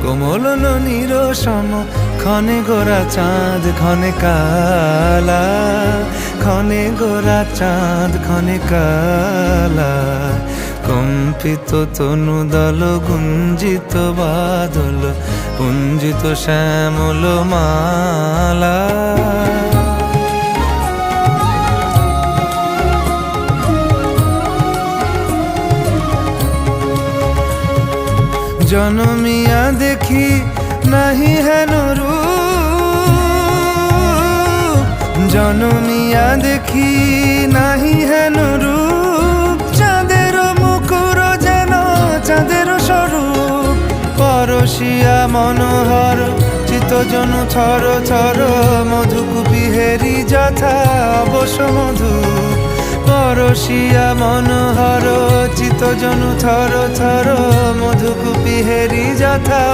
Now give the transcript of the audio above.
কোমল ননির সম ক্ষণে গোরা চাঁদ ক্ষণে কালা, ক্ষণে গোরা চাঁদ ক্ষণে কালা। কম্পিত তনু দল গুঞ্জিত বাদল পুঞ্জিত শ্যামল মালা। জনমিয়া দেখি নাহি হেন রূপ, জনমিয়া দেখি নাহি হেন রূপ। চাঁদের মুকুর যেন চাঁদের স্বরূপ, পরশিয়া মনোহর চিত্তজনু থর থর। মধুকুপি হেরি যথা অবশ মধু, পরশিয়া মনোহর চিত্তজনু থর থর। মধুকুপি হেরি যথা